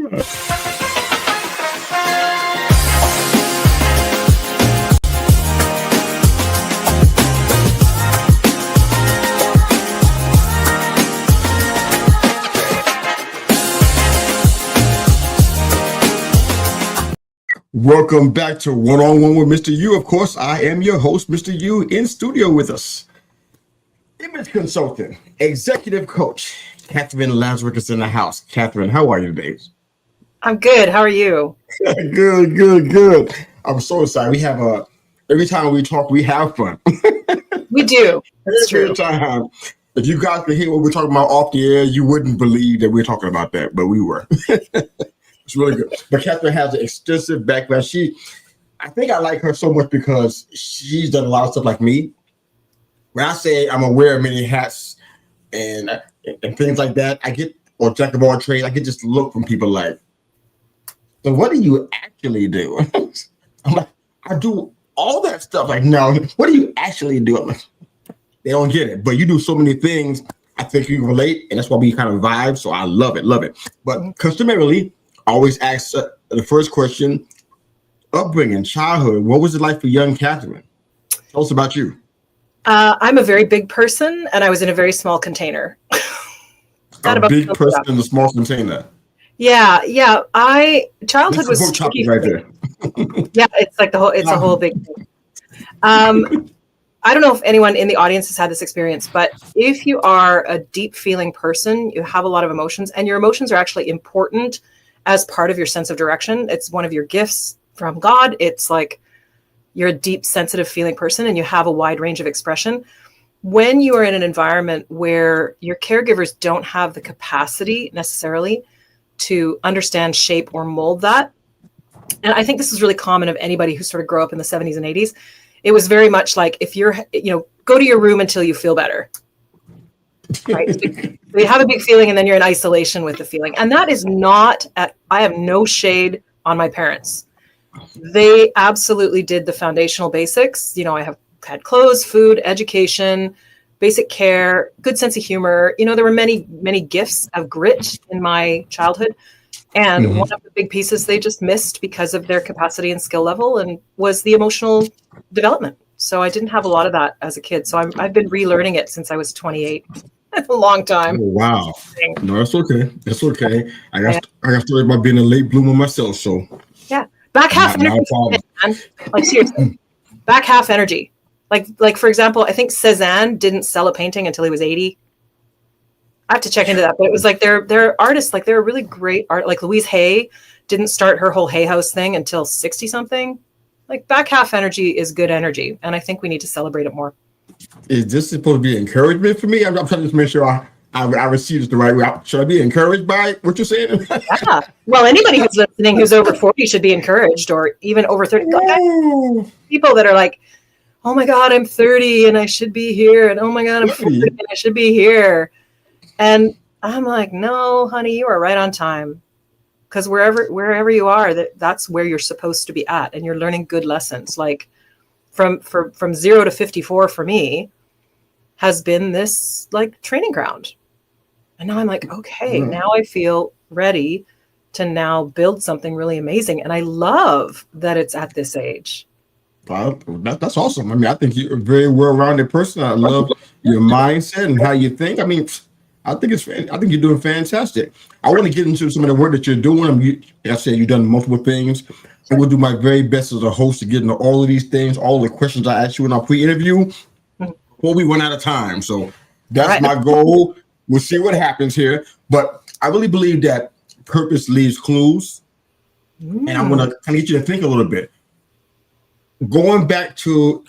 Welcome back to One-on-One with Mr. U. Of course, I am your host, Mr. U, in studio with us. Image consultant, executive coach, Katherine Lazaruk is in the house. Katherine, how are you today? I'm good. How are you? Good. I'm so excited. We have every time we talk, we have fun. We do. That's every true. time. If you guys could hear what we're talking about off the air, you wouldn't believe that we're talking about that, but we were. It's really good. But Katherine has an extensive background. I think I like her so much because she's done a lot of stuff like me. When I say I'm aware of many hats and things like that, or jack of all trades, I get this look from people like, so what do you actually do? I'm like, I do all that stuff. Like, no, what do you actually do? I'm like, they don't get it. But you do so many things. I think you can relate, and that's why we kind of vibe. So I love it. But customarily, I always ask the first question, upbringing, childhood. What was it like for young Katherine? Tell us about you. I'm a very big person, and I was in a very small container. A big person in a small container. Yeah. Childhood was tricky right there. Yeah, it's like it's a whole big thing. I don't know if anyone in the audience has had this experience, but if you are a deep feeling person, you have a lot of emotions, and your emotions are actually important as part of your sense of direction. It's one of your gifts from God. It's like you're a deep, sensitive feeling person and you have a wide range of expression. When you are in an environment where your caregivers don't have the capacity necessarily to understand, shape, or mold that, and I think this is really common of anybody who sort of grew up in the 70s and 80s, it was very much like, if you're, go to your room until you feel better. Right. So you have a big feeling and then you're in isolation with the feeling. And that is I have no shade on my parents. They absolutely did the foundational basics. I have had clothes, food, education, basic care, good sense of humor. There were many, many gifts of grit in my childhood. And one of the big pieces they just missed because of their capacity and skill level and was the emotional development. So I didn't have a lot of that as a kid. So I've been relearning it since I was 28. That's a long time. Oh, wow. No, that's okay. I got started by being a late bloomer myself. So yeah, back half energy. Man. Like seriously, back half energy. Like for example, I think Cézanne didn't sell a painting until he was 80. I have to check into that, but it was like they're artists. Like they're really great art. Like Louise Hay didn't start her whole Hay House thing until 60 something. Like back half energy is good energy, and I think we need to celebrate it more. Is this supposed to be encouragement for me? I'm trying to make sure I receive this the right way. Should I be encouraged by what you're saying? Yeah. Well, anybody who's listening who's over 40 should be encouraged, or even over 30. People that are like, oh my God, I'm 30 and I should be here. And oh my God, I'm 40 and I should be here. And I'm like, no, honey, you are right on time. Because wherever you are, that's where you're supposed to be at. And you're learning good lessons. Like from 0 to 54 for me has been this like training ground. And now I'm like, okay, now I feel ready to now build something really amazing. And I love that it's at this age. Wow, that's awesome. I mean, I think you're a very well-rounded person. I love your mindset and how you think. I mean, I think you're doing fantastic. I want to get into some of the work that you're doing. Like I said, you've done multiple things. I will do my very best as a host to get into all of these things, all the questions I asked you in our pre-interview before we run out of time. So that's my goal. We'll see what happens here. But I really believe that purpose leaves clues. And I want to kind of get you to think a little bit. Going back to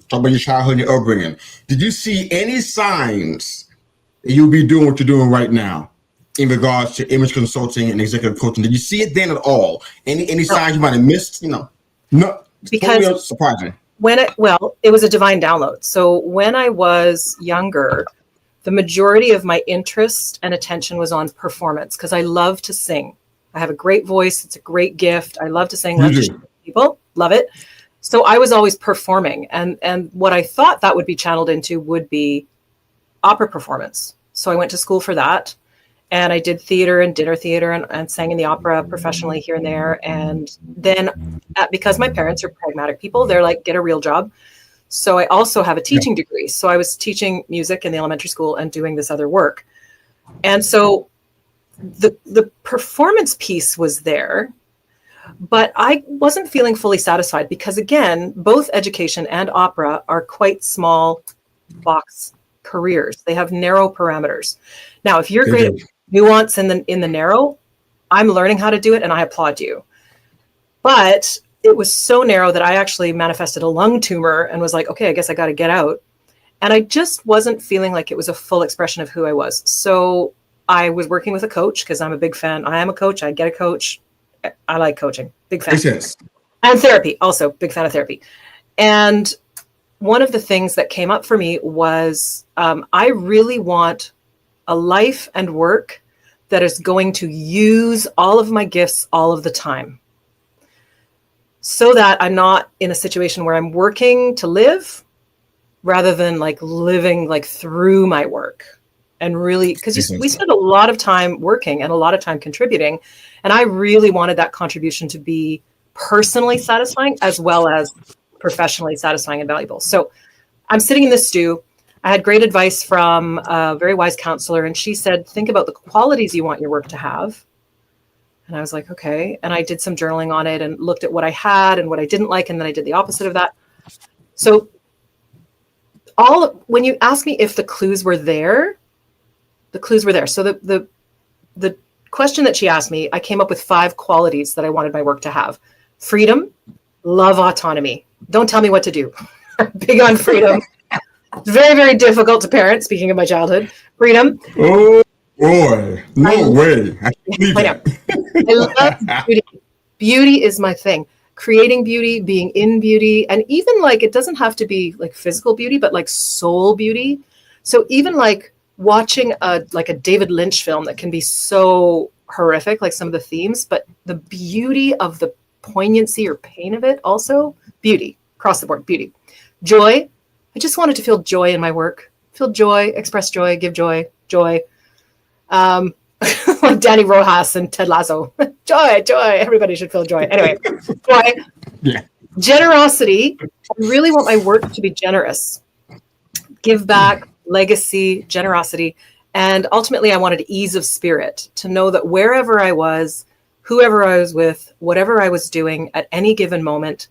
talk about your childhood and your upbringing, did you see any signs that you'll be doing what you're doing right now in regards to image consulting and executive coaching? Did you see it then at all? Any signs you might have missed? No, because totally surprising. It was a divine download. So when I was younger, the majority of my interest and attention was on performance because I love to sing. I have a great voice. It's a great gift. I love to sing. Love to share with people. Love it. So I was always performing, and what I thought that would be channeled into would be opera performance. So I went to school for that, And I did theater and dinner theater and sang in the opera professionally here and there. And then because my parents are pragmatic people, they're like, get a real job. So I also have a teaching degree. So I was teaching music in the elementary school and doing this other work. And so the performance piece was there, but I wasn't feeling fully satisfied because, again, both education and opera are quite small box careers. They have narrow parameters. Now, if you're great at nuance in the narrow, I'm learning how to do it and I applaud you. But it was so narrow that I actually manifested a lung tumor and was like, okay, I guess I got to get out. And I just wasn't feeling like it was a full expression of who I was. So I was working with a coach because I'm a big fan. I am a coach. I get a coach. I like coaching. Big fan. Yes. And therapy. Also, big fan of therapy. And one of the things that came up for me was I really want a life and work that is going to use all of my gifts all of the time, so that I'm not in a situation where I'm working to live rather than like living like through my work. And really, because we spend a lot of time working and a lot of time contributing. And I really wanted that contribution to be personally satisfying as well as professionally satisfying and valuable. So I'm sitting in this stew. I had great advice from a very wise counselor. And she said, think about the qualities you want your work to have. And I was like, okay. And I did some journaling on it and looked at what I had and what I didn't like. And then I did the opposite of that. So when you ask me if the clues were there, the clues were there. So the question that she asked me, I came up with 5 qualities that I wanted my work to have. Freedom, love autonomy. Don't tell me what to do. Big on freedom. It's very, very difficult to parent, speaking of my childhood. Freedom. Oh, boy. No way. I know. I love beauty. Beauty is my thing. Creating beauty, being in beauty, and even like, it doesn't have to be like physical beauty, but like soul beauty. So even like watching a David Lynch film that can be so horrific, like some of the themes, but the beauty of the poignancy or pain of it, also beauty across the board, beauty. Joy. I just wanted to feel joy in my work. Feel joy, express joy, give joy. Like Danny Rojas and Ted Lasso. Joy. Everybody should feel joy. Anyway, joy. Yeah. Generosity. I really want my work to be generous. Give back, legacy, generosity. And ultimately, I wanted ease of spirit, to know that wherever I was, whoever I was with, whatever I was doing at any given moment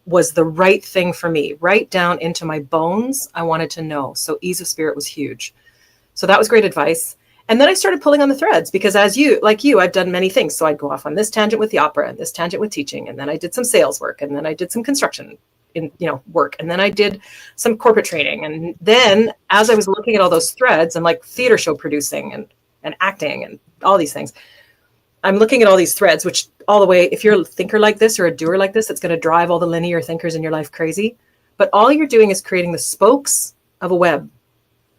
was the right thing for me. Right down into my bones, I wanted to know. So ease of spirit was huge. So that was great advice. And then I started pulling on the threads because I've done many things. So I'd go off on this tangent with the opera and this tangent with teaching. And then I did some sales work, and then I did some construction work. And then I did some corporate training. And then as I was looking at all those threads and like theater show producing and acting and all these things, I'm looking at all these threads, which all the way, if you're a thinker like this or a doer like this, it's going to drive all the linear thinkers in your life crazy. But all you're doing is creating the spokes of a web,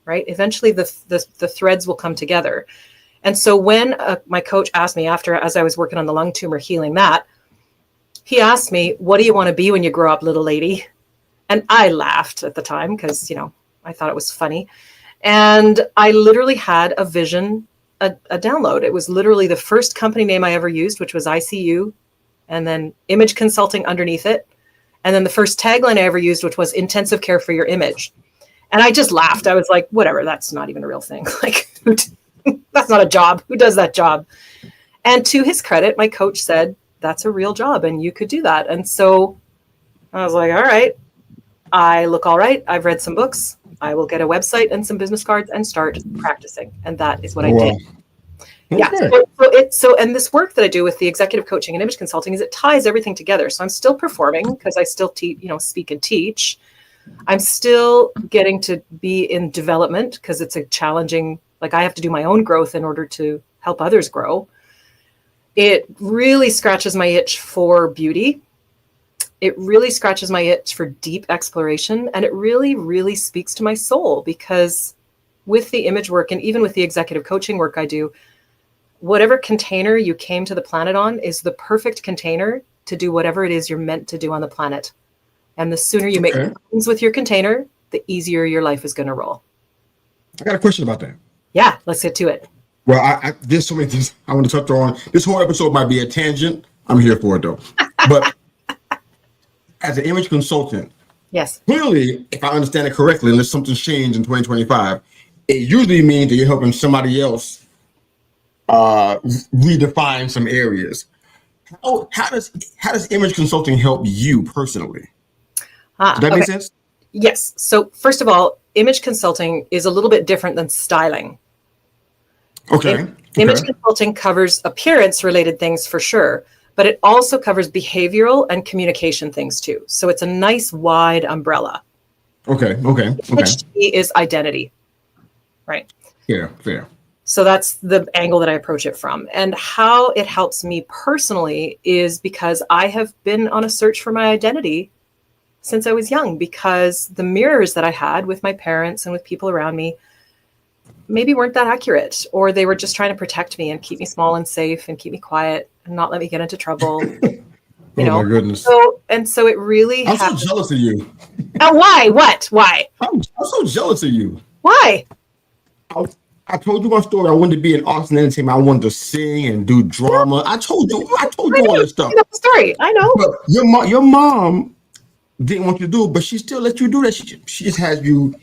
right? Eventually the threads will come together. And so when my coach asked me as I was working on the lung tumor, healing that, he asked me, what do you want to be when you grow up, little lady? And I laughed at the time because, I thought it was funny. And I literally had a vision, a download. It was literally the first company name I ever used, which was ICU, and then image consulting underneath it. And then the first tagline I ever used, which was intensive care for your image. And I just laughed. I was like, whatever, that's not even a real thing. Like, that's not a job. Who does that job? And to his credit, my coach said, that's a real job and you could do that. And so I was like, all right, I look all right. I've read some books. I will get a website and some business cards and start practicing. And that is what I did. Okay. Yeah. And this work that I do with the executive coaching and image consulting is it ties everything together. So I'm still performing because I still speak and teach. I'm still getting to be in development because it's a challenging, like I have to do my own growth in order to help others grow. It really scratches my itch for beauty. It really scratches my itch for deep exploration. And it really, really speaks to my soul because with the image work and even with the executive coaching work I do, whatever container you came to the planet on is the perfect container to do whatever it is you're meant to do on the planet. And the sooner you make friends with your container, the easier your life is going to roll. I got a question about that. Yeah, let's get to it. Well, there's so many things I want to touch on. This whole episode might be a tangent. I'm here for it though. But as an image consultant, Yes. clearly, if I understand it correctly, unless something's changed in 2025, it usually means that you're helping somebody else redefine some areas. How does image consulting help you personally? Does that make sense? Yes. So first of all, image consulting is a little bit different than styling. Okay. Image consulting covers appearance related things for sure, but it also covers behavioral and communication things too. So it's a nice wide umbrella. Okay. Which to me is identity, right? Yeah, fair. So that's the angle that I approach it from. And how it helps me personally is because I have been on a search for my identity since I was young, because the mirrors that I had with my parents and with people around me maybe weren't that accurate, or they were just trying to protect me and keep me small and safe and keep me quiet and not let me get into trouble. You know? My goodness. So it really I'm so jealous of you. Why? What? Why? I'm so jealous of you. Why? I told you my story. I wanted to be in arts and entertainment. I wanted to sing and do drama. I told you all this stuff. I know the story. I know. But your mom didn't want you to do it, but she still let you do that. She just has you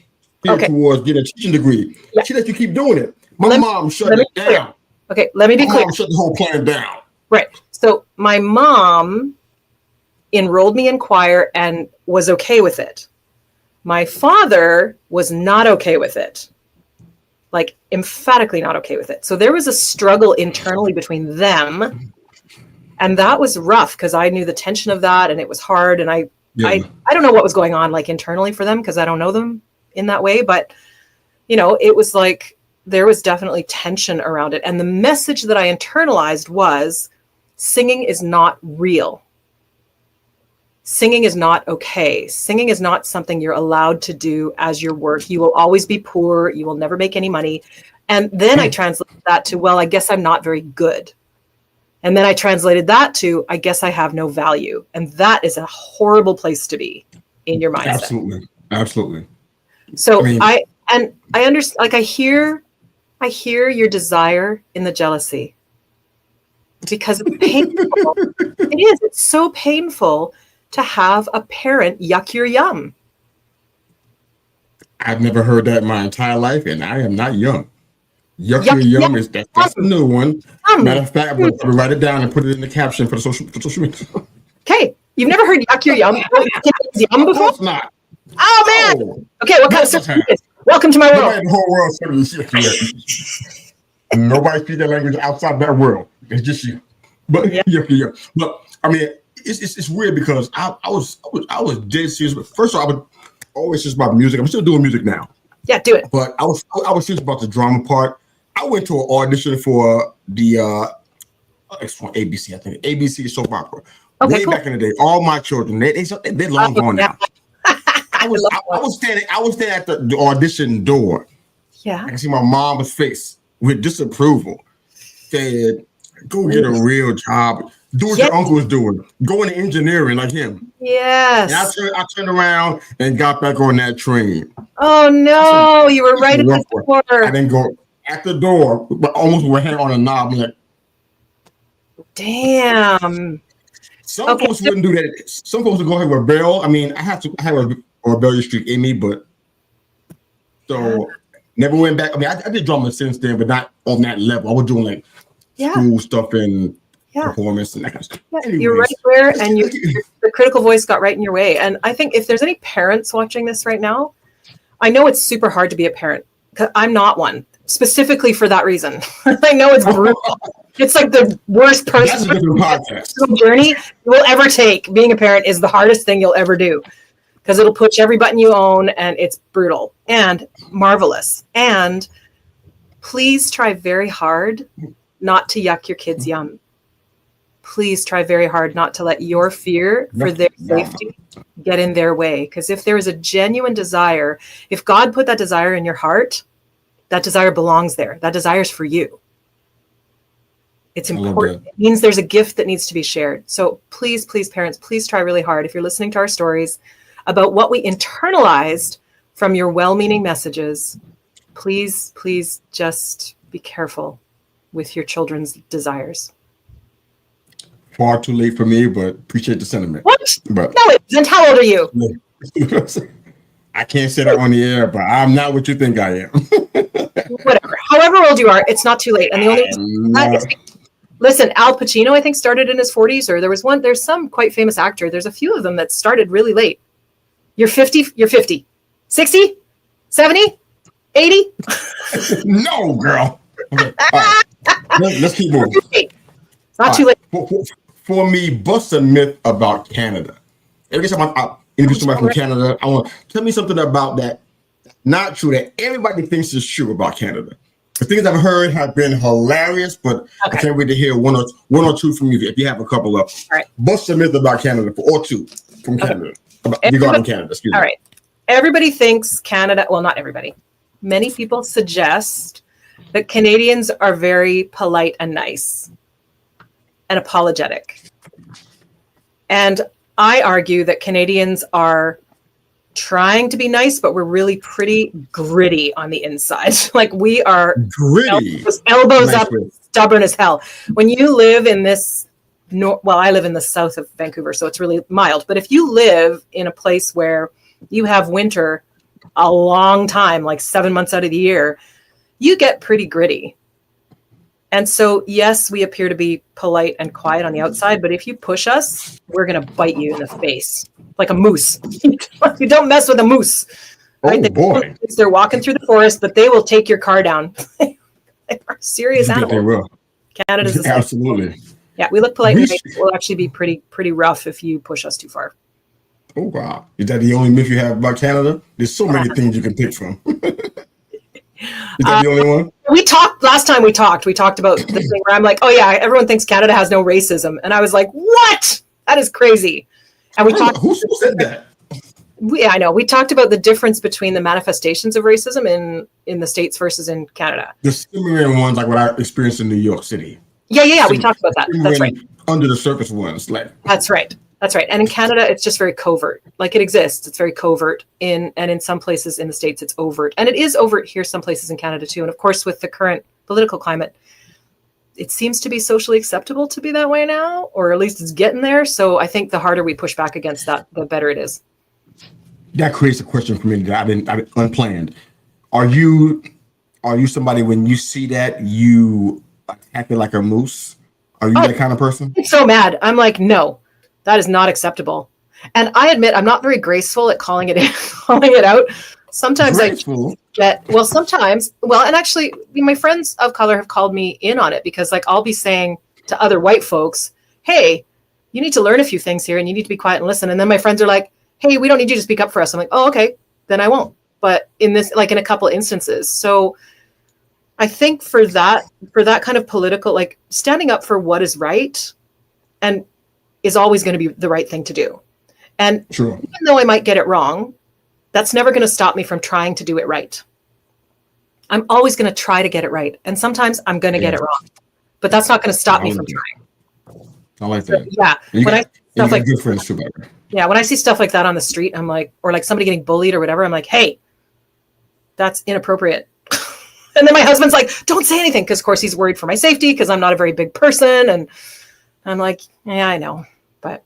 towards getting a teaching degree. Yeah. She let you keep doing it. My mom shut it down. Okay, let me be clear. Mom shut the whole plan down. Right. So my mom enrolled me in choir and was okay with it. My father was not okay with it. Like emphatically not okay with it. So there was a struggle internally between them. And that was rough because I knew the tension of that and it was hard. And I don't know what was going on like internally for them because I don't know them in that way. But, you know, it was like there was definitely tension around it. And the message that I internalized was singing is not real. Singing is not okay. Singing is not something you're allowed to do as your work. You will always be poor. You will never make any money. And then I translated that to, well, I guess I'm not very good. And then I translated that to, I guess I have no value. And that is a horrible place to be in your mindset. Absolutely. So I understand, like I hear your desire in the jealousy because it's painful. It is. It's so painful to have a parent yuck your yum. I've never heard that in my entire life, and I am not young. Yuck your yum is that's a new one. Matter of fact, I'm going to write it down and put it in the caption for social media. Okay, you've never heard yuck your yum? Yum before? Of course not. Oh man. Oh, okay, what kind of service is? Welcome to my world. Nobody in the whole world says nobody speaks that language outside that world. It's just you. But But I mean, it's weird because I was dead serious. But first of all, I was always just about music. I'm still doing music now. Yeah, do it. But I was serious about the drama part. I went to an audition for the it's from ABC, I think. ABC soap opera. Way back in the day. All my children, they're long gone now. I was standing at the audition door. Yeah. I can see my mom's face with disapproval. Said, go get a real job. Do what your uncle was doing. Go into engineering like him. Yes. And I turned around and got back on that train. Oh no, you were right at the door. I didn't go at the door, but almost with a hand on a knob. Like, damn. Some folks wouldn't do that. Some folks would go ahead and rebel. I mean, I have a rebellious streak in me, but never went back. I mean, I did drama since then, but not on that level. I was doing like school stuff and performance and that kind of stuff. Yeah, you're right there, and the critical voice got right in your way. And I think if there's any parents watching this right now, I know it's super hard to be a parent because I'm not one, specifically for that reason. I know it's brutal. It's like the worst personal journey you will ever take. Being a parent is the hardest thing you'll ever do because it'll push every button you own, and it's brutal and marvelous. And please try very hard not to yuck your kids' yum. Please try very hard not to let your fear for their safety get in their way. Because if there is a genuine desire, if God put that desire in your heart, that desire belongs there. That desire is for you. It's important. It means there's a gift that needs to be shared. So please, parents, please try really hard. If you're listening to our stories about what we internalized from your well-meaning messages, please just be careful. with your children's desires? Far too late for me, but appreciate the sentiment. What? But No, it isn't. How old are you? I can't say that on the air, but I'm not what you think I am. Whatever. However old you are, it's not too late. And the only reason listen, Al Pacino, I think, started in his 40s, or there's some quite famous actor. There's a few of them that started really late. You're 50, 60, 70, 80? No, girl. Okay. All right. Let's keep moving. It's not too late. For me, bust a myth about Canada. Every time I interview somebody from Canada, I want to tell me something about that. Not true that everybody thinks is true about Canada. The things I've heard have been hilarious, but I can't wait to hear one or two from you if you have a couple of. All right. Bust a myth about Canada or two from Canada regarding Canada. Excuse me. All right. Everybody thinks Canada. Well, not everybody. Many people suggest that Canadians are very polite and nice and apologetic. And I argue that Canadians are trying to be nice, but we're really pretty gritty on the inside. Like we are gritty, elbows nice up, way. Stubborn as hell. When you live in this, I live in the south of Vancouver, so it's really mild. But if you live in a place where you have winter a long time, like 7 months out of the year, you get pretty gritty. And so, yes, we appear to be polite and quiet on the outside, but if you push us, we're going to bite you in the face like a moose. You don't mess with a moose. Right? Oh, boy. They're walking through the forest, but they will take your car down. They are serious animals. They will. Canada's the same. Absolutely. Yeah, we look polite. We'll actually be pretty rough if you push us too far. Oh, wow. Is that the only myth you have about Canada? There's so many things you can pick from. Is that the only one? Last time we talked about the thing where I'm like, oh yeah, everyone thinks Canada has no racism. And I was like, what? That is crazy. And we talked. Who said that? I know. We talked about the difference between the manifestations of racism in the States versus in Canada. The similar ones, like what I experienced in New York City. Yeah. We talked about that. That's right. Under the surface ones. That's right. And in Canada, it's just very covert. Like it exists. It's very covert. And in some places in the States, it's overt. And it is overt here, some places in Canada too. And of course, with the current political climate, it seems to be socially acceptable to be that way now, or at least it's getting there. So I think the harder we push back against that, the better it is. That creates a question for me that I didn't unplanned. Are you somebody when you see that you acting like a moose? Are you that kind of person? I'm so mad. I'm like, no. That is not acceptable. And I admit I'm not very graceful at calling it out. Sometimes graceful. And actually my friends of color have called me in on it because like I'll be saying to other white folks, hey, you need to learn a few things here and you need to be quiet and listen. And then my friends are like, hey, we don't need you to speak up for us. I'm like, oh, okay, then I won't. But in a couple instances. So I think for that kind of political, like standing up for what is right and is always going to be the right thing to do. And even though I might get it wrong, that's never going to stop me from trying to do it right. I'm always going to try to get it right. And sometimes I'm going to get it wrong, but that's not going to stop me from trying. I like that. When I see stuff like that on the street, I'm like, or like somebody getting bullied or whatever, I'm like, hey, that's inappropriate. And then my husband's like, don't say anything. Cause of course he's worried for my safety. Cause I'm not a very big person. And I'm like, yeah, I know, but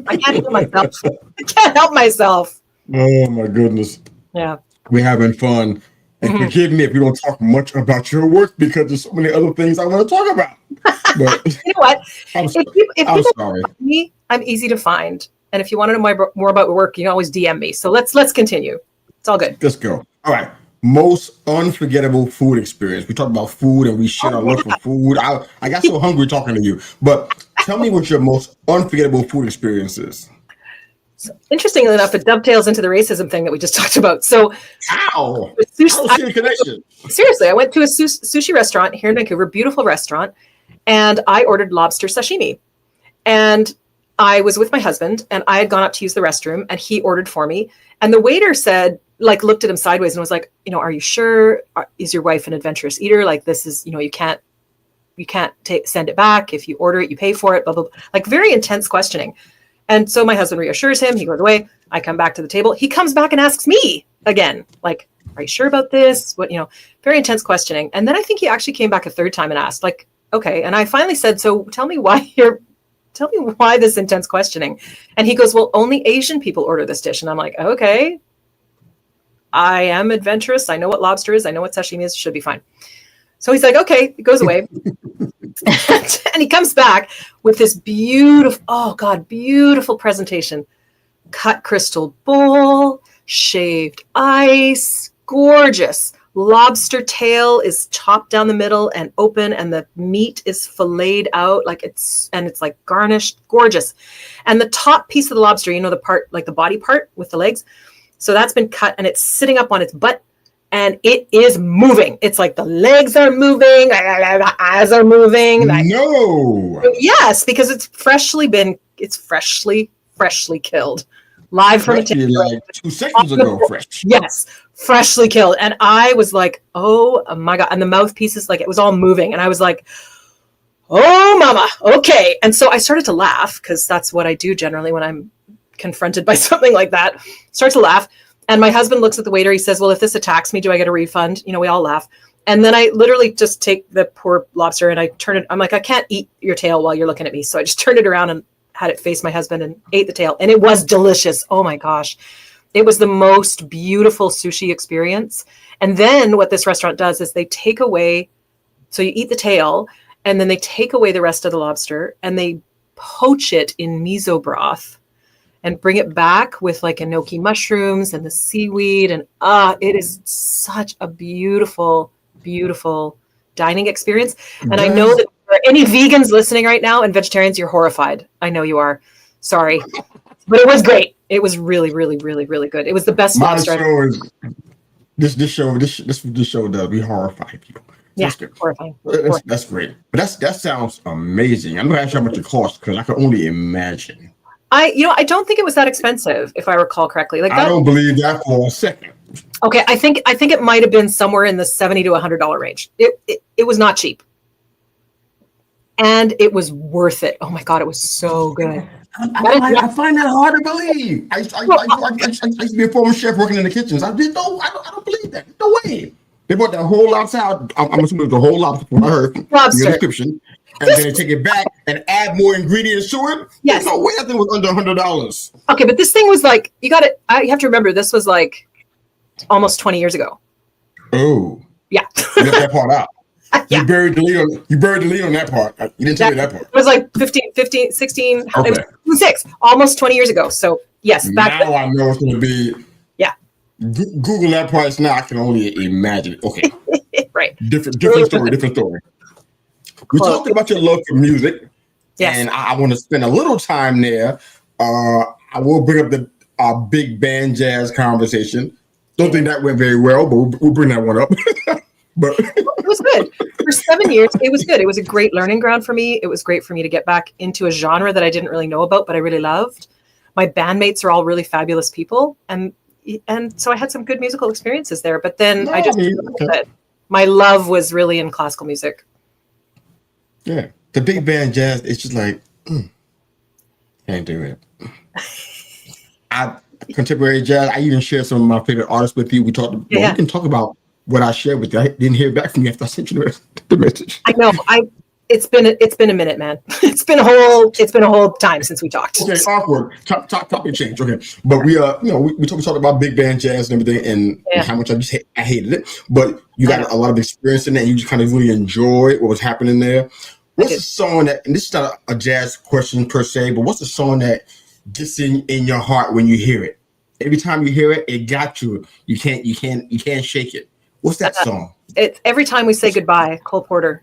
I can't help myself. I can't help myself. Oh my goodness. Yeah. We're having fun. And forgive me if we don't talk much about your work because there's so many other things I want to talk about. But you know what? I'm sorry. Me, I'm easy to find. And if you want to know more about work, you can always DM me. So let's continue. It's all good. Let's go. All right. Most unforgettable food experience. We talk about food and we share our love for food. I got so hungry talking to you. But tell me what your most unforgettable food experience is. So, interestingly enough, it dovetails into the racism thing that we just talked about. So, seriously, I went to a sushi restaurant here in Vancouver, beautiful restaurant, and I ordered lobster sashimi. And I was with my husband, and I had gone up to use the restroom, and he ordered for me. And the waiter said, like, looked at him sideways and was like, are you sure? Is your wife an adventurous eater? Like, this is, you can't send it back. If you order it, you pay for it, blah, blah, blah. Like, very intense questioning. And so my husband reassures him. He goes away. I come back to the table. He comes back and asks me again, like, are you sure about this? What, very intense questioning. And then I think he actually came back a third time and asked, like, okay. And I finally said, so tell me why this intense questioning. And he goes, well, only Asian people order this dish. And I'm like, okay, I am adventurous. I know what lobster is. I know what sashimi is. Should be fine. So he's like, okay, it goes away. And he comes back with this beautiful presentation. Cut crystal bowl, shaved ice, gorgeous. Lobster tail is chopped down the middle and open, and the meat is filleted out it's like garnished, gorgeous. And the top piece of the lobster, the part, like the body part with the legs, so that's been cut and it's sitting up on its butt and it is moving. It's like the legs are moving, the eyes are moving. No. Yes, because it's freshly killed. Live from a tank. Like 2 seconds ago, fresh. Yes, freshly killed. And I was like, oh my God. And the mouthpieces, like it was all moving. And I was like, oh mama, okay. And so I started to laugh because that's what I do generally when I'm confronted by something like that. Start to laugh. And my husband looks at the waiter. He says, well, if this attacks me, do I get a refund? We all laugh. And then I literally just take the poor lobster and I turn it. I'm like, I can't eat your tail while you're looking at me. So I just turned it around and had it face my husband and ate the tail. And it was delicious. Oh my gosh. It was the most beautiful sushi experience. And then what this restaurant does is they take away, so you eat the tail and then they take away the rest of the lobster and they poach it in miso broth and bring it back with like enoki mushrooms and the seaweed. And it is such a beautiful, beautiful dining experience. And I know that there are any vegans listening right now and vegetarians, you're horrified. I know you are. Sorry. But it was great. It was really, really, really, really good. It was the best lobster. This show does we horrify people. Yeah, horrifying. That's great. But that sounds amazing. I'm gonna ask you how much it costs because I can only imagine. I don't think it was that expensive, if I recall correctly. Like I don't believe that for a second. Okay, I think it might have been somewhere in the $70 to $100 range. It was not cheap, and it was worth it. Oh my God, it was so good. I find that hard to believe. I used to be a former chef working in the kitchens. I don't believe that. No way. They bought that whole lobster out. I'm assuming it was the whole lobster from what I heard in your description. And then they take it back and add more ingredients to it. Yes. No way, I think it was under $100. Okay, but this thing was like, you have to remember, this was like almost 20 years ago. Oh. Yeah. You left that part out. Yeah. You buried the lead on that part. You didn't tell me that part. It was like 15, 16, okay. It was 6, almost 20 years ago. So yes. Back now I know it's going to be. Yeah. Google that price now. I can only imagine it. Okay. Right. Different story. We talked about your love for music. Yes. And I want to spend a little time there. I will bring up the big band jazz conversation. Don't think that went very well, but we'll bring that one up. But it was good. For 7 years, it was good. It was a great learning ground for me. It was great for me to get back into a genre that I didn't really know about, but I really loved. My bandmates are all really fabulous people. And so I had some good musical experiences there. But then my love was really in classical music. Yeah. The big band jazz, it's just like, can't do it. Contemporary jazz, I even share some of my favorite artists with you. We can talk about what I shared with you. I didn't hear back from you after I sent you the message. I know. It's been a minute, man. It's been a whole time since we talked. Okay, awkward. Topic change. Okay, but we talked about big band jazz and everything, and how much I hated it. But you got a lot of experience in that. And you just kind of really enjoyed what was happening there. What's a song that? And this is not a jazz question per se, but what's a song that gets in your heart when you hear it? Every time you hear it, it got you. You can't shake it. What's that song? It's Every Time We Say Goodbye, Cole Porter.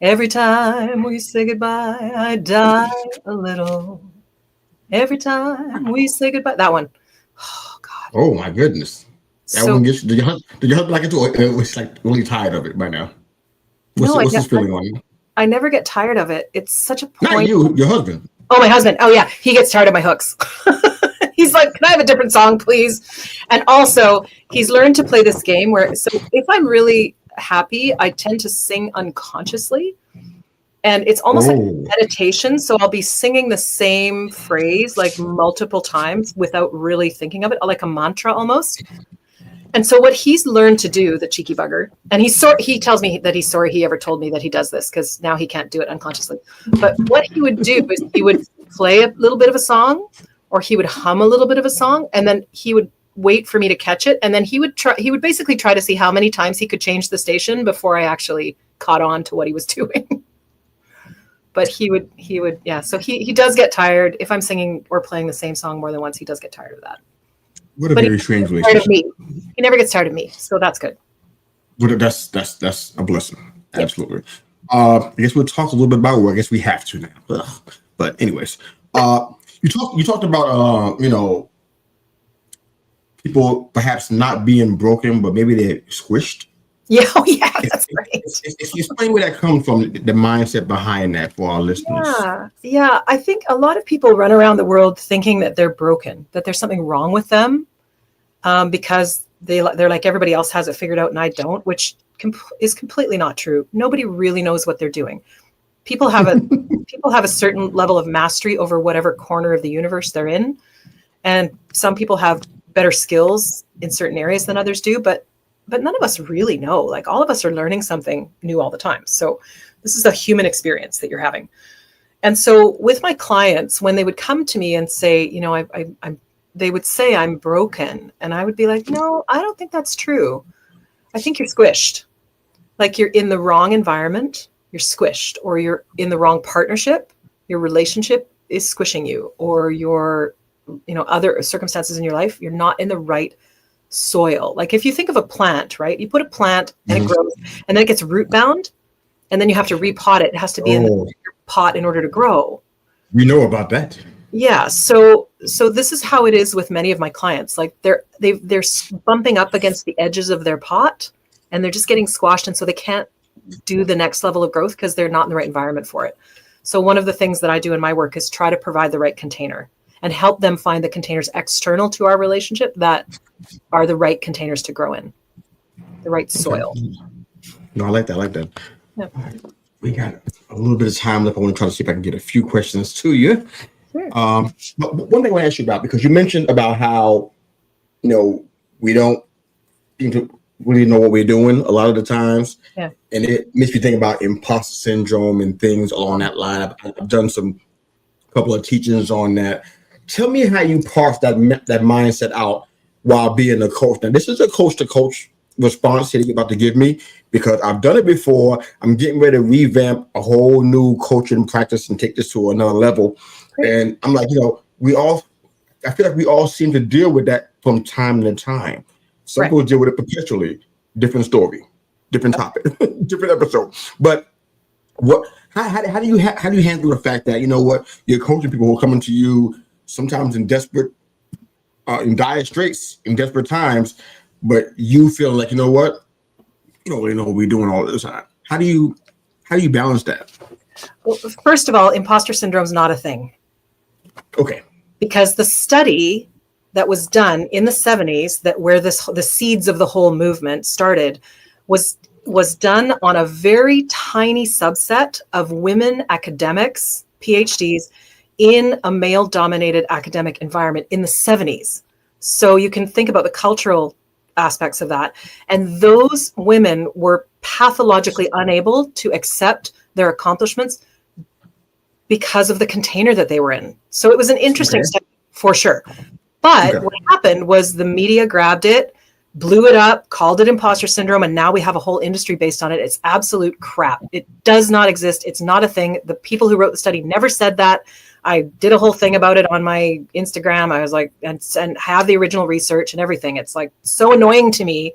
Every time we say goodbye, I die a little. Every time we say goodbye. That one. Oh, God. Oh, my goodness. That one gets, did your husband like it too? It was like really tired of it by now. What's his feeling on it? I never get tired of it. It's such a point. Not you, your husband. Oh, my husband. Oh, yeah. He gets tired of my hooks. He's like, can I have a different song, please? And also, he's learned to play this game where, so if I'm really happy, I tend to sing unconsciously. And it's almost like meditation. So I'll be singing the same phrase like multiple times without really thinking of it, like a mantra almost. And so what he's learned to do, the cheeky bugger, and he tells me that he's sorry he ever told me that he does this, because now he can't do it unconsciously. But what he would do is he would play a little bit of a song, or he would hum a little bit of a song, and then he would wait for me to catch it. And then he would basically try to see how many times he could change the station before I actually caught on to what he was doing. But he would, yeah. So he does get tired. If I'm singing or playing the same song more than once, he does get tired of that. What a very strange relationship. He never gets tired of me, so that's good. Well, that's a blessing. Absolutely. I guess we'll talk a little bit about work. I guess we have to now. Ugh. But anyways, you talked about people perhaps not being broken, but maybe they're squished. Yeah, that's right. Explain where that comes from, the mindset behind that for our listeners. Yeah. I think a lot of people run around the world thinking that they're broken, that there's something wrong with them, because they're like everybody else has it figured out and I don't, which is completely not true. Nobody really knows what they're doing. People have a certain level of mastery over whatever corner of the universe they're in, and some people have better skills in certain areas than others do, but none of us really know. Like, all of us are learning something new all the time. So this is a human experience that you're having. And so with my clients, when they would come to me and say, they would say I'm broken, and I would be like, no, I don't think that's true. I think you're squished. Like, you're in the wrong environment, you're squished, or you're in the wrong partnership, your relationship is squishing you, or your, other circumstances in your life, you're not in the right soil. Like, if you think of a plant, right? You put a plant and it grows, and then it gets root bound, and then you have to repot it. It has to be in the pot in order to grow. We know about that. Yeah. So this is how it is with many of my clients. Like, they're bumping up against the edges of their pot, and they're just getting squashed. And so they can't do the next level of growth because they're not in the right environment for it. So one of the things that I do in my work is try to provide the right container and help them find the containers external to our relationship that are the right containers to grow in, the right soil. No, I like that. Yeah. We got a little bit of time left. I want to try to see if I can get a few questions to you. Sure. But one thing I want to ask you about, because you mentioned about how, we don't seem to really know what we're doing a lot of the times. Yeah. And it makes me think about imposter syndrome and things along that line. I've done couple of teachings on that. Tell me how you parse that mindset out while being a coach. Now, this is a coach-to-coach response that you're about to give me, because I've done it before. I'm getting ready to revamp a whole new coaching practice and take this to another level. Great. And I'm like, I feel like we all seem to deal with that from time to time. Some people deal with it perpetually. Different story, different topic, different episode. But how do you handle the fact that, you're coaching people who are coming to you sometimes in dire straits, in desperate times, but you feel like, you don't really know what we're doing all the time. How do you balance that? Well, first of all, imposter syndrome is not a thing. Okay. Because the study that was done in the 70s, where the seeds of the whole movement started, was done on a very tiny subset of women academics, PhDs, in a male-dominated academic environment in the 70s. So you can think about the cultural aspects of that. And those women were pathologically unable to accept their accomplishments because of the container that they were in. So it was an interesting study for sure. But what happened was the media grabbed it, blew it up, called it imposter syndrome, and now we have a whole industry based on it. It's absolute crap. It does not exist. It's not a thing. The people who wrote the study never said that. I did a whole thing about it on my Instagram. I was like, and have the original research and everything. It's like so annoying to me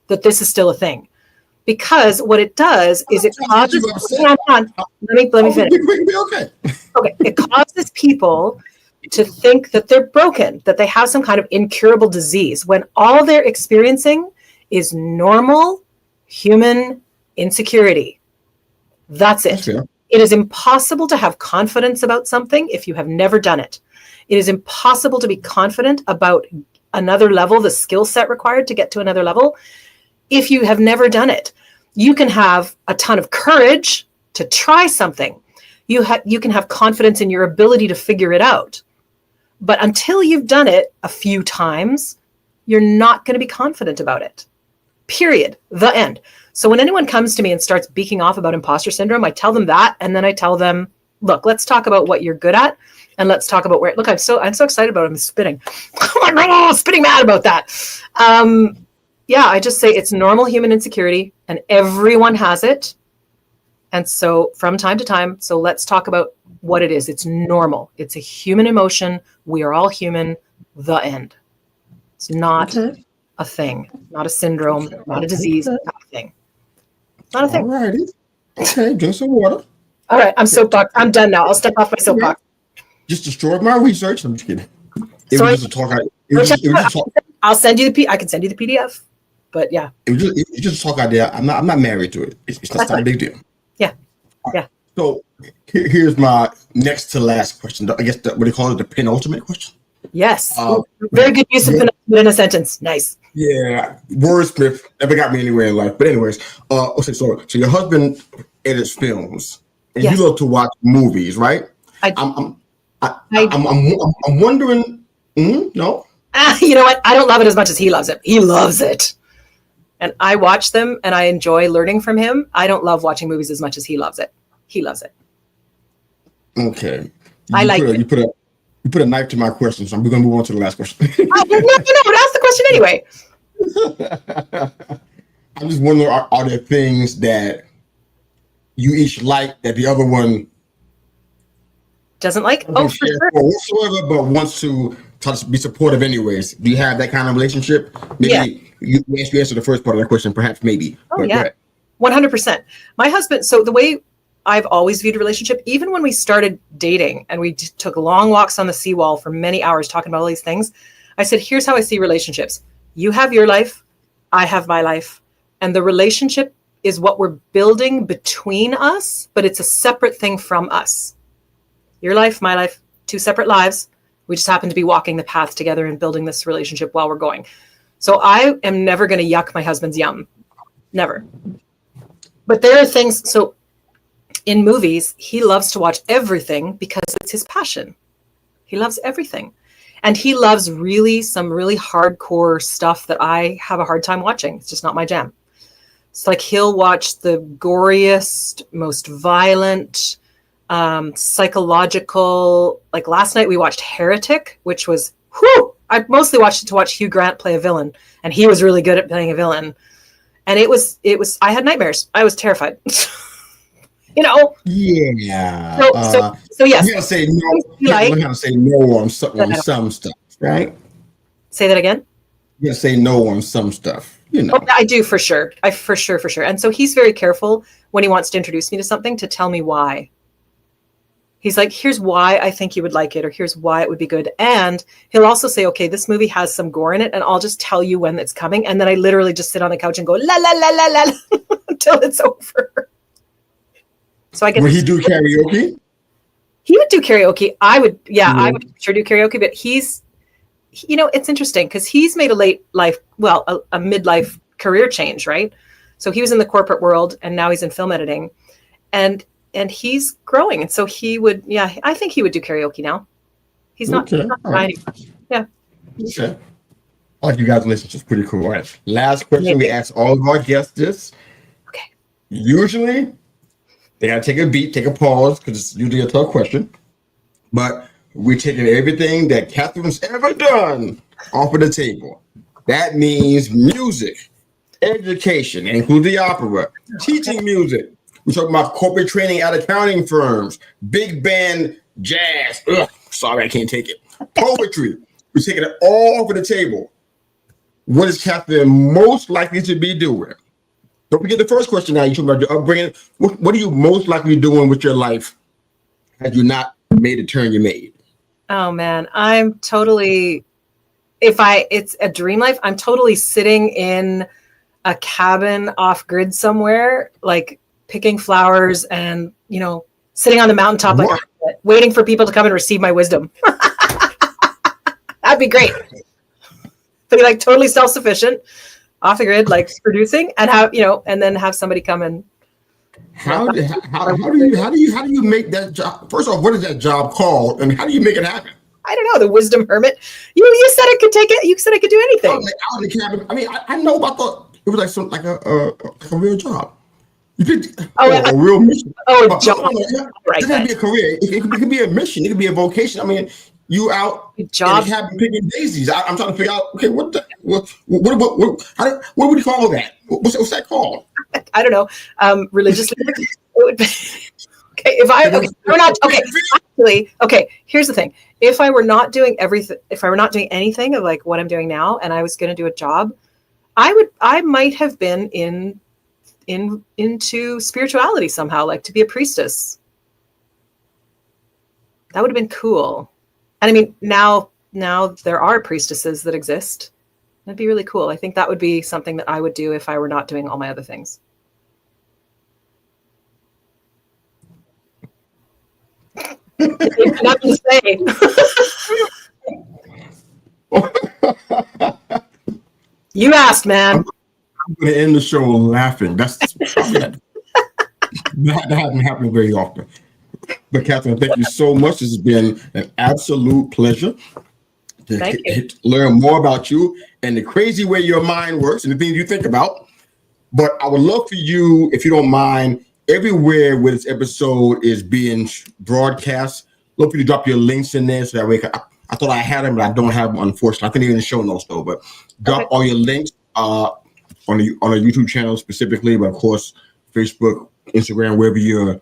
that this is still a thing, because what it does is it causes. Let me finish. Okay, it causes people to think that they're broken, that they have some kind of incurable disease, when all they're experiencing is normal human insecurity. That's it. It is impossible to have confidence about something if you have never done it. It is impossible to be confident about another level, the skill set required to get to another level, if you have never done it. You can have a ton of courage to try something. You can have confidence in your ability to figure it out. But until you've done it a few times, you're not going to be confident about it. Period. The end. So when anyone comes to me and starts beaking off about imposter syndrome, I tell them that, and then I tell them, look, let's talk about what you're good at, and let's talk about where. Look, I'm so excited about it. I'm spitting. I'm spitting mad about that. Yeah, I just say it's normal human insecurity, and everyone has it. And so from time to time, so let's talk about what it is. It's normal. It's a human emotion. We are all human. The end. It's not a thing, not a syndrome, not a disease, not a thing. Not a thing. All righty. Okay, drink some water. All right, I'm soapbox. I'm done now. I'll step off my soapbox. Just destroyed my research. I'm just kidding. It was just a talk. I'll send you I can send you the PDF. But yeah. It was just a talk idea. I'm not married to it. It's not a big deal. Yeah. Yeah. So here's my next to last question. I guess what they call it, the penultimate question. Yes. Very good use of penultimate in a sentence. Nice. Yeah. Wordsmith never got me anywhere in life. But anyways, okay, so your husband edits films and you love to watch movies, right? I'm wondering, no? You know what? I don't love it as much as he loves it. He loves it. And I watch them and I enjoy learning from him. I don't love watching movies as much as he loves it. He loves it. Okay. You put a knife to my question, so we're going to move on to the last question. No, ask the question anyway. I'm just wondering, are there things that you each like that the other one doesn't like? Oh, for sure. Whatsoever, but wants to be supportive anyways. Do you have that kind of relationship? Maybe you answer the first part of that question, perhaps maybe. Oh, yeah. 100%. My husband, so the way I've always viewed a relationship, even when we started dating and we took long walks on the seawall for many hours talking about all these things, I said, here's how I see relationships. You have your life, I have my life. And the relationship is what we're building between us, but it's a separate thing from us. Your life, my life, two separate lives. We just happen to be walking the path together and building this relationship while we're going. So I am never going to yuck my husband's yum. Never. But there are things, so in movies, he loves to watch everything because it's his passion. He loves everything. And he loves some really hardcore stuff that I have a hard time watching. It's just not my jam. It's like he'll watch the goriest, most violent, psychological. Like last night we watched Heretic, which was, I mostly watched it to watch Hugh Grant play a villain. And he was really good at playing a villain. And it was, I had nightmares. I was terrified. You know? Yeah. So yes. You gotta say no. You gotta say no on some stuff, right? Say that again? You gotta say no on some stuff. You know. Oh, I do for sure. For sure. And so he's very careful when he wants to introduce me to something to tell me why. He's like, here's why I think you would like it, or here's why it would be good. And he'll also say, okay, this movie has some gore in it, and I'll just tell you when it's coming. And then I literally just sit on the couch and go, la, la, la, la, la, until it's over. So I guess. Would he do karaoke? He would do karaoke. I would sure do karaoke, but he's, it's interesting because he's made a midlife career change, right? So he was in the corporate world and now he's in film editing and he's growing. And so he would, I think he would do karaoke now. He's not, okay. Right. Yeah. Okay. I like you guys' relationship's pretty cool. All right. Last question we ask all of our guests this. Okay. Usually, they gotta take a beat, take a pause, because it's usually a tough question. But we're taking everything that Katherine's ever done off of the table. That means music, education, include the opera, teaching music. We're talking about corporate training at accounting firms, big band jazz. Sorry, I can't take it. Poetry. We're taking it all off of the table. What is Katherine most likely to be doing? Don't forget the first question now. You're talking about your upbringing. What are you most likely doing with your life had you not made the turn you made? Oh, man. I'm totally, it's a dream life, I'm totally sitting in a cabin off grid somewhere, like picking flowers and, sitting on the mountaintop, like waiting for people to come and receive my wisdom. That'd be great. Be like totally self-sufficient, off the grid, like producing, and have and then have somebody come and. How do you make that job? First off, what is that job called, and how do you make it happen? I don't know, the wisdom hermit. You said I could take it. You said I could do anything. Out in the cabin. I mean, I know, but I thought it was like a real job. You could a real mission. A job. It could be a career. It could be a mission. It could be a vocation. I mean, you out in the cabin picking daisies. I'm trying to figure out. Okay, what would you call that? What's that called? I don't know. Religiously, it would be. Okay, okay, here's the thing. If I were not doing everything, if I were not doing anything of like what I'm doing now, and I was going to do a job, I might have been into spirituality somehow, like to be a priestess. That would have been cool. And I mean, now there are priestesses that exist. That'd be really cool. I think that would be something that I would do if I were not doing all my other things. Nothing to say. You asked, man. I'm going to end the show laughing. That hasn't happened very often. But Katherine, thank you so much. This has been an absolute pleasure to learn more about you and the crazy way your mind works and the things you think about. But I would love for you, if you don't mind, everywhere where this episode is being broadcast, love for you to drop your links in there so that way I thought I had them, but I don't have them, unfortunately. I couldn't even show notes though, but drop all your links on a YouTube channel specifically, but of course, Facebook, Instagram, wherever you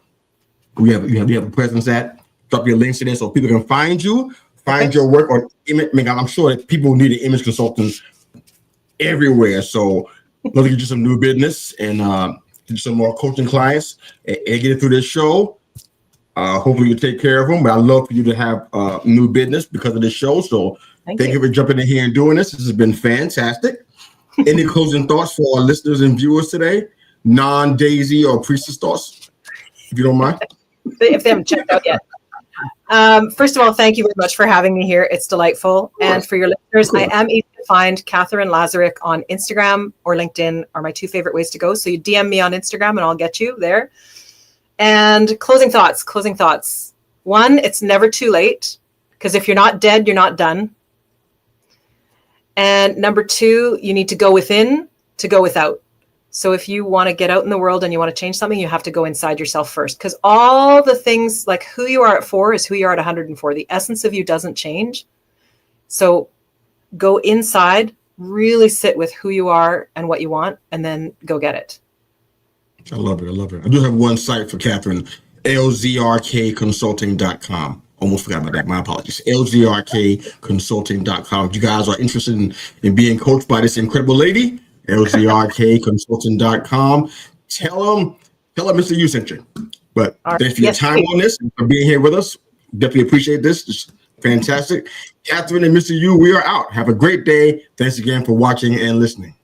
have a presence at. Drop your links in there so people can find you, find your work on image. I mean, I'm sure that people need an image consultant everywhere. So love to get you some new business and get you some more coaching clients and get it through this show. Hopefully you take care of them. But I'd love for you to have new business because of this show. So thank you for jumping in here and doing this. This has been fantastic. Any closing thoughts for our listeners and viewers today? Non-Daisy or priestess thoughts, if you don't mind. If they haven't checked out yet. First of all, thank you very much for having me here. It's delightful. And for your listeners, I am easy to find. Katherine Lazaruk on Instagram or LinkedIn are my two favorite ways to go. So you DM me on Instagram and I'll get you there. And closing thoughts. One, it's never too late because if you're not dead, you're not done. And number two, you need to go within to go without. So if you want to get out in the world and you want to change something, you have to go inside yourself first, because all the things like who you are at 4 is who you are at 104. The essence of you doesn't change. So go inside, really sit with who you are and what you want, and then go get it. I love it. I do have one site for Katherine, lzrkconsulting.com. Almost forgot about that. My apologies. lzrkconsulting.com. If you guys are interested in being coached by this incredible lady, lzrkconsulting.com. Tell them Mr. You sent you. But thanks for your time on this and for being here with us. Definitely appreciate this. It's fantastic. Katherine and Mr. You, we are out. Have a great day. Thanks again for watching and listening.